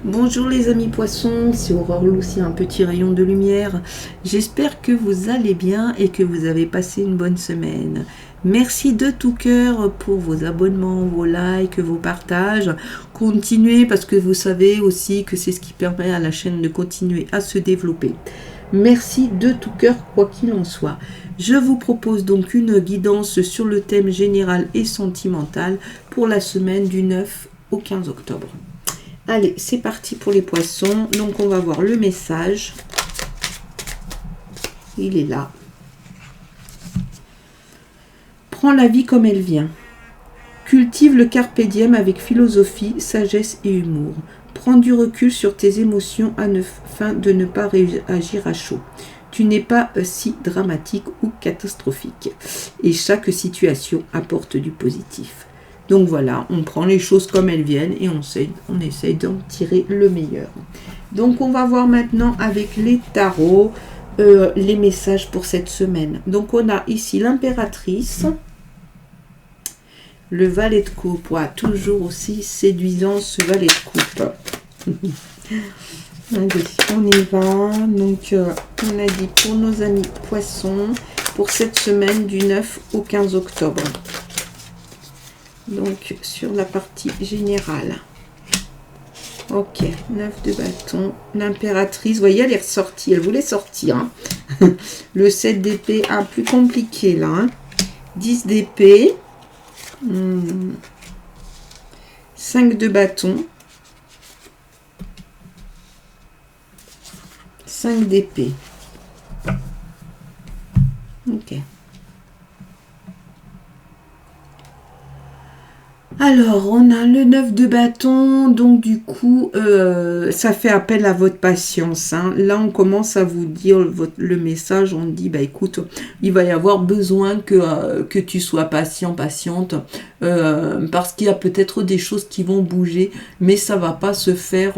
Bonjour les amis poissons, c'est Aurore Lucie, un petit rayon de lumière. J'espère que vous allez bien et que vous avez passé une bonne semaine. Merci de tout cœur pour vos abonnements, vos likes, vos partages. Continuez parce que vous savez aussi que c'est ce qui permet à la chaîne de continuer à se développer. Merci de tout cœur quoi qu'il en soit. Je vous propose donc une guidance sur le thème général et sentimental pour la semaine du 9 au 15 octobre. Allez, c'est parti pour les poissons. Donc, on va voir le message. Il est là. Prends la vie comme elle vient. Cultive le carpe diem avec philosophie, sagesse et humour. Prends du recul sur tes émotions afin de ne pas réagir à chaud. Tu n'es pas si dramatique ou catastrophique. Et chaque situation apporte du positif. Donc voilà, on prend les choses comme elles viennent et on essaye d'en tirer le meilleur. Donc on va voir maintenant avec les tarots les messages pour cette semaine. Donc on a ici l'impératrice, le valet de coupe, ouais, toujours aussi séduisant ce valet de coupe. Allez, on y va. Donc on a dit pour nos amis poissons, pour cette semaine du 9 au 15 octobre. Donc, sur la partie générale. Ok, 9 de bâton. L'impératrice, vous voyez, elle est ressortie. Elle voulait sortir. Hein. Le 7 d'épée, un plus compliqué là. Hein. 10 d'épée. 5 de bâton. 5 d'épée. Ok. Alors, on a le 9 de bâton, donc du coup, ça fait appel à votre patience. Hein. Là, on commence à vous dire le message, on dit, bah écoute, il va y avoir besoin que tu sois patient, patiente, parce qu'il y a peut-être des choses qui vont bouger, mais ça va pas se faire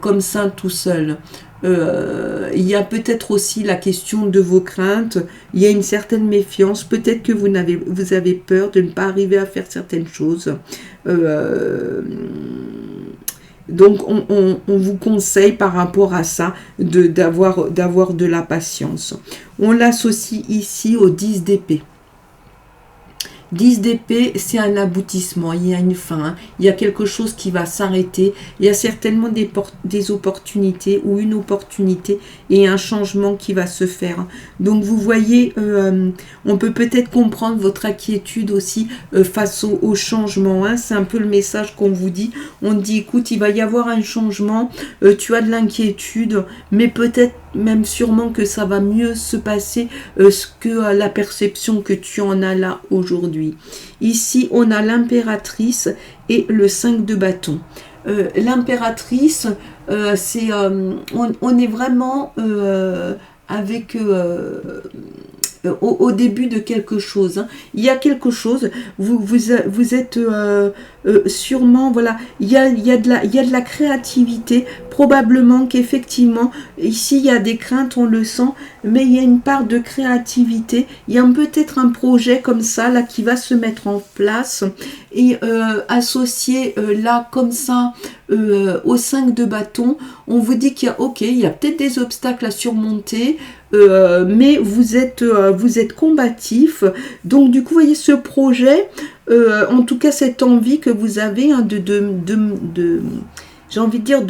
comme ça tout seul. Il y a peut-être aussi la question de vos craintes, il y a une certaine méfiance, peut-être que vous avez peur de ne pas arriver à faire certaines choses. Donc on vous conseille par rapport à ça d'avoir de la patience. On l'associe ici au 10 d'épée. 10 d'épée, c'est un aboutissement, il y a une fin, hein. Il y a quelque chose qui va s'arrêter, il y a certainement des opportunités ou une opportunité et un changement qui va se faire. Donc vous voyez, on peut peut-être comprendre votre inquiétude aussi face au changement, hein. C'est un peu le message qu'on vous dit. On dit, écoute, il va y avoir un changement, tu as de l'inquiétude, mais peut-être même sûrement que ça va mieux se passer que la perception que tu en as là aujourd'hui. Ici, on a l'impératrice et le 5 de bâton. L'impératrice, c'est on est vraiment avec au début de quelque chose. Hein. Il y a quelque chose, vous êtes sûrement, voilà, il y a de la créativité, probablement qu'effectivement, ici il y a des craintes, on le sent, mais il y a une part de créativité, il y a peut-être un projet comme ça, là, qui va se mettre en place, et associé là, comme ça, au 5 de bâton, on vous dit qu'il y a, ok, il y a peut-être des obstacles à surmonter, mais vous êtes combatif. Donc du coup, vous voyez ce projet, en tout cas cette envie que vous avez hein, j'ai envie de dire,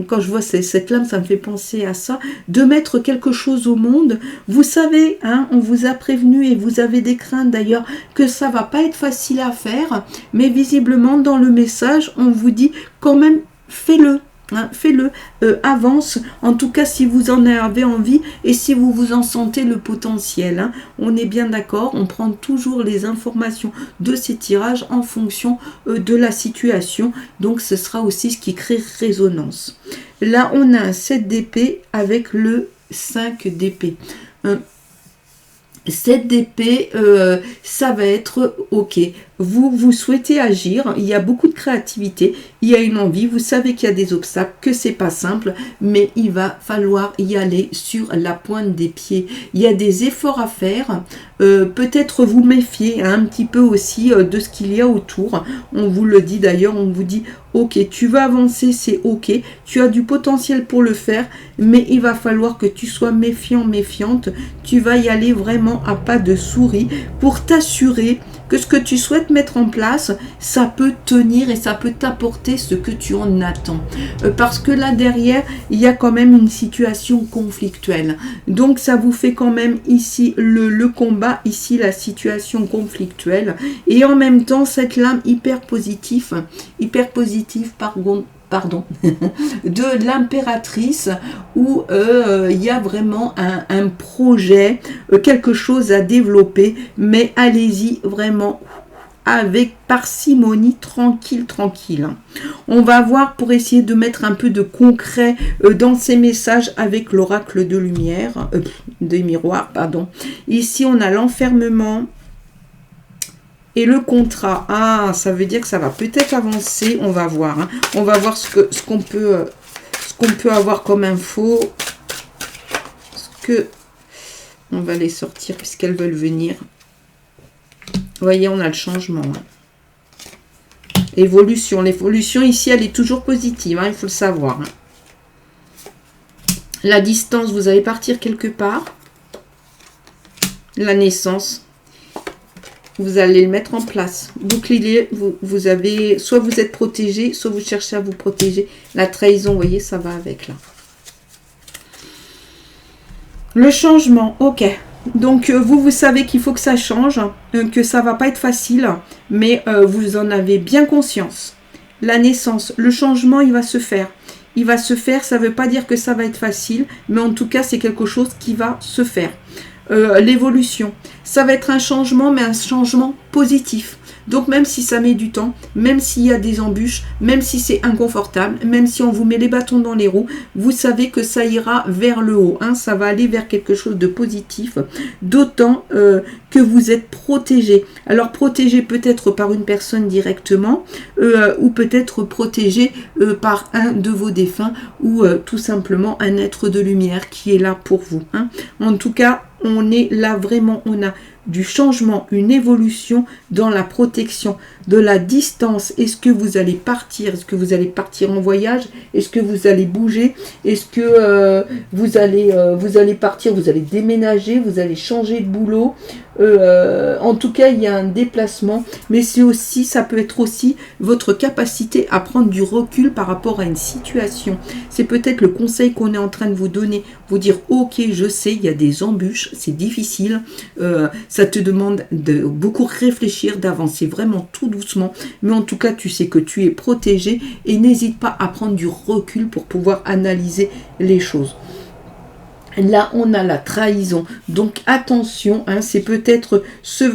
quand je vois cette lame, ça me fait penser à ça, de mettre quelque chose au monde. Vous savez, hein, on vous a prévenu et vous avez des craintes d'ailleurs que ça va pas être facile à faire, mais visiblement dans le message, on vous dit quand même, fais-le. Hein, fais-le, avance, en tout cas si vous en avez envie et si vous vous en sentez le potentiel. Hein, on est bien d'accord, on prend toujours les informations de ces tirages en fonction de la situation, donc ce sera aussi ce qui crée résonance. Là on a un 7 d'épée avec le 5 d'épée. 7 d'épée, ça va être ok. vous souhaitez agir, il y a beaucoup de créativité, il y a une envie, vous savez qu'il y a des obstacles, que c'est pas simple, mais il va falloir y aller sur la pointe des pieds. Il y a des efforts à faire, peut-être vous méfier un petit peu aussi de ce qu'il y a autour. On vous le dit d'ailleurs, on vous dit ok, tu vas avancer, c'est ok, tu as du potentiel pour le faire, mais il va falloir que tu sois méfiant, méfiante, tu vas y aller vraiment à pas de souris pour t'assurer que ce que tu souhaites mettre en place, ça peut tenir et ça peut t'apporter ce que tu en attends. Parce que là derrière, il y a quand même une situation conflictuelle. Donc ça vous fait quand même ici le combat, ici la situation conflictuelle. Et en même temps, cette lame hyper positive, pardon, de l'impératrice où il y a vraiment un projet, quelque chose à développer, mais allez-y vraiment avec parcimonie, tranquille. On va voir pour essayer de mettre un peu de concret dans ces messages avec l'oracle de lumière, de miroir, pardon. Ici, on a l'enfermement. Et le contrat, ça veut dire que ça va peut-être avancer. On va voir. Hein. On va voir ce qu'on peut avoir comme info. On va les sortir puisqu'elles veulent venir. Vous voyez, on a le changement. Hein. L'évolution ici, elle est toujours positive. Hein, il faut le savoir. Hein. La distance, vous allez partir quelque part. La naissance. Vous allez le mettre en place. Bouclier, vous avez, soit vous êtes protégé, soit vous cherchez à vous protéger. La trahison, vous voyez, ça va avec là. Le changement, ok. Donc, vous savez qu'il faut que ça change, que ça va pas être facile, mais vous en avez bien conscience. La naissance, le changement, il va se faire. Il va se faire, ça ne veut pas dire que ça va être facile, mais en tout cas, c'est quelque chose qui va se faire. L'évolution, ça va être un changement, mais un changement positif. Donc même si ça met du temps, même s'il y a des embûches, même si c'est inconfortable, même si on vous met les bâtons dans les roues, vous savez que ça ira vers le haut. Hein, ça va aller vers quelque chose de positif, d'autant que vous êtes protégé. Alors protégé peut-être par une personne directement, ou peut-être protégé par un de vos défunts, ou tout simplement un être de lumière qui est là pour vous. Hein. En tout cas, on est là vraiment, on a du changement, une évolution dans la protection, de la distance. Est-ce que vous allez partir? Est-ce que vous allez partir en voyage? Est-ce que vous allez bouger? Est-ce que vous allez partir? Vous allez déménager? Vous allez changer de boulot? En tout cas, il y a un déplacement, mais c'est aussi, ça peut être aussi votre capacité à prendre du recul par rapport à une situation. C'est peut-être le conseil qu'on est en train de vous donner, vous dire ok, je sais, il y a des embûches, c'est difficile, ça te demande de beaucoup réfléchir, d'avancer vraiment tout doucement, mais en tout cas, tu sais que tu es protégé et n'hésite pas à prendre du recul pour pouvoir analyser les choses. Là, on a la trahison. Donc, attention, hein, c'est peut-être ce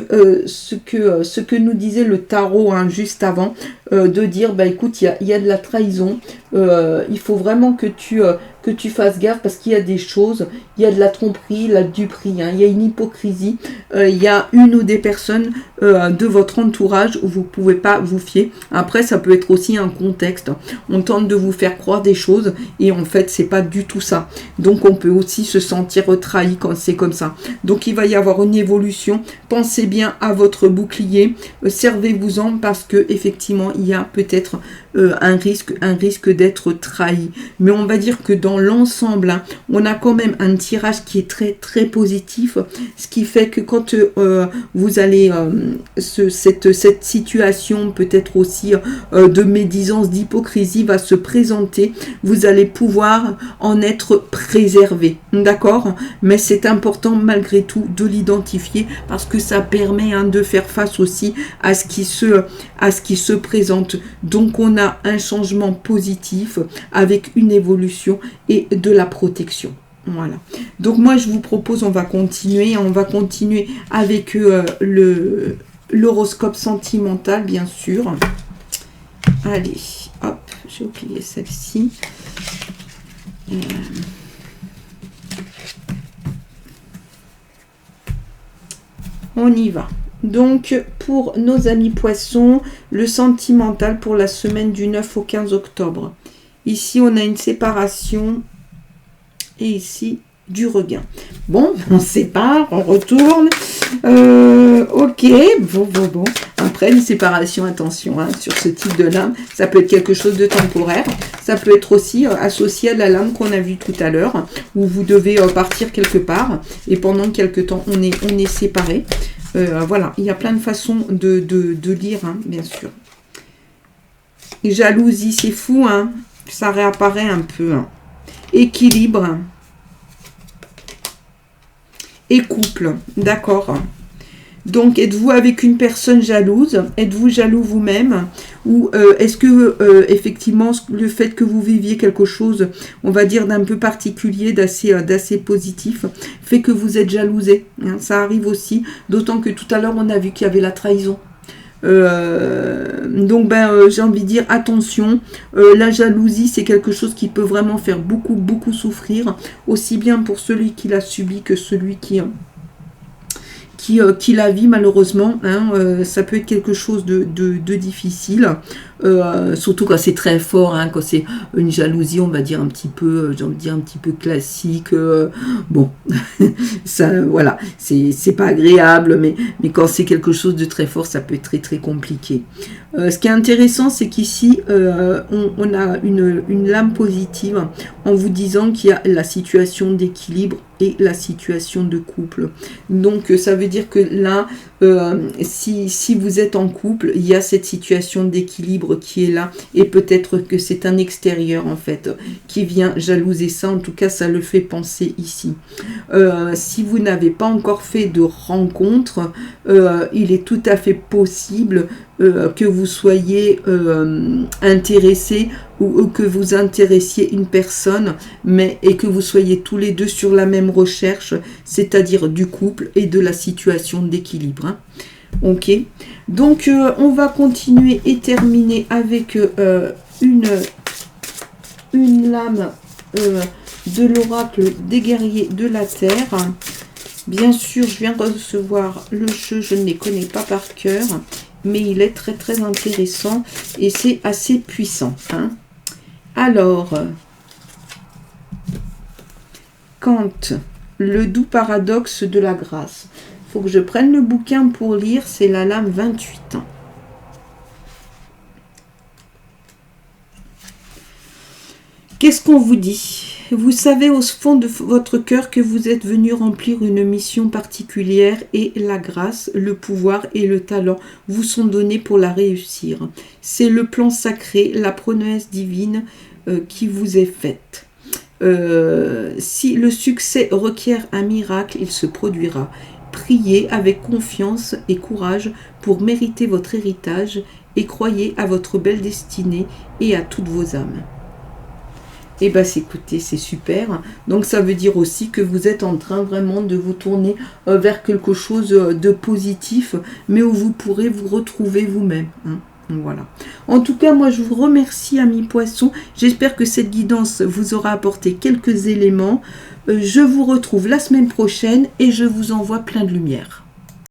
que nous disait le tarot hein, juste avant, de dire, bah écoute, il y a de la trahison. Il faut vraiment que tu fasses gaffe parce qu'il y a des choses, il y a de la tromperie, la duperie, hein, il y a une hypocrisie, il y a une ou des personnes de votre entourage où vous ne pouvez pas vous fier. Après, ça peut être aussi un contexte. On tente de vous faire croire des choses et en fait, c'est pas du tout ça. Donc, on peut aussi se sentir trahi quand c'est comme ça. Donc, il va y avoir une évolution. Pensez bien à votre bouclier. Servez-vous-en parce que effectivement, il y a peut-être un risque d'être trahi. Mais on va dire que dans l'ensemble, hein, on a quand même un tirage qui est très très positif, ce qui fait que quand vous allez cette situation peut-être aussi de médisance, d'hypocrisie va se présenter, vous allez pouvoir en être préservé, d'accord? Mais c'est important malgré tout de l'identifier parce que ça permet hein, de faire face aussi à ce qui se présente. Donc on a un changement positif avec une évolution et de la protection. Voilà. Donc moi je vous propose, on va continuer avec l'horoscope sentimental, bien sûr. Allez, hop, j'ai oublié celle-ci. On y va. Donc, pour nos amis poissons, le sentimental pour la semaine du 9 au 15 octobre. Ici, on a une séparation et ici, du regain. Bon, on sépare, on retourne. Ok, bon. Après, une séparation, attention, hein, sur ce type de lame, ça peut être quelque chose de temporaire. Ça peut être aussi associé à la lame qu'on a vue tout à l'heure, où vous devez partir quelque part, et pendant quelque temps, on est séparés. Voilà, il y a plein de façons de lire, hein, bien sûr. Et jalousie, c'est fou, hein, ça réapparaît un peu. Hein. Équilibre. Et couple, d'accord. Donc, êtes-vous avec une personne jalouse? Êtes-vous jaloux vous-même? Ou est-ce que, effectivement, le fait que vous viviez quelque chose, on va dire, d'un peu particulier, d'assez positif, fait que vous êtes jalousé, hein? Ça arrive aussi, d'autant que tout à l'heure, on a vu qu'il y avait la trahison. Donc, j'ai envie de dire, attention, la jalousie, c'est quelque chose qui peut vraiment faire beaucoup souffrir, aussi bien pour celui qui l'a subi que celui qui la vit malheureusement, hein, ça peut être quelque chose de difficile, surtout quand c'est très fort, hein, quand c'est une jalousie, on va dire un petit peu, j'ai envie de dire un petit peu classique, bon, ça, voilà, c'est pas agréable, mais quand c'est quelque chose de très fort, ça peut être très compliqué. Ce qui est intéressant, c'est qu'ici, on a une lame positive en vous disant qu'il y a la situation d'équilibre et la situation de couple. Donc, ça veut dire que là, si vous êtes en couple, il y a cette situation d'équilibre qui est là, et peut-être que c'est un extérieur, en fait, qui vient jalouser ça. En tout cas, ça le fait penser ici. Si vous n'avez pas encore fait de rencontre, il est tout à fait possible que vous soyez intéressé ou que vous intéressiez une personne, et que vous soyez tous les deux sur la même recherche, c'est-à-dire du couple et de la situation d'équilibre. Hein. Ok, donc on va continuer et terminer avec une lame de l'oracle des guerriers de la terre. Bien sûr, je viens de recevoir le jeu, je ne les connais pas par cœur, mais il est très intéressant et c'est assez puissant. Hein. Alors, quand le doux paradoxe de la grâce. Il faut que je prenne le bouquin pour lire, c'est la lame 28. Qu'est-ce qu'on vous dit? Vous savez au fond de votre cœur que vous êtes venu remplir une mission particulière et la grâce, le pouvoir et le talent vous sont donnés pour la réussir. C'est le plan sacré, la promesse divine qui vous est faite. Si le succès requiert un miracle, il se produira. Priez avec confiance et courage pour mériter votre héritage et croyez à votre belle destinée et à toutes vos âmes. Et écoutez, c'est super. Donc ça veut dire aussi que vous êtes en train vraiment de vous tourner vers quelque chose de positif, mais où vous pourrez vous retrouver vous-même. Hein. Voilà. En tout cas, moi je vous remercie, amis poissons. J'espère que cette guidance vous aura apporté quelques éléments. Je vous retrouve la semaine prochaine et je vous envoie plein de lumière.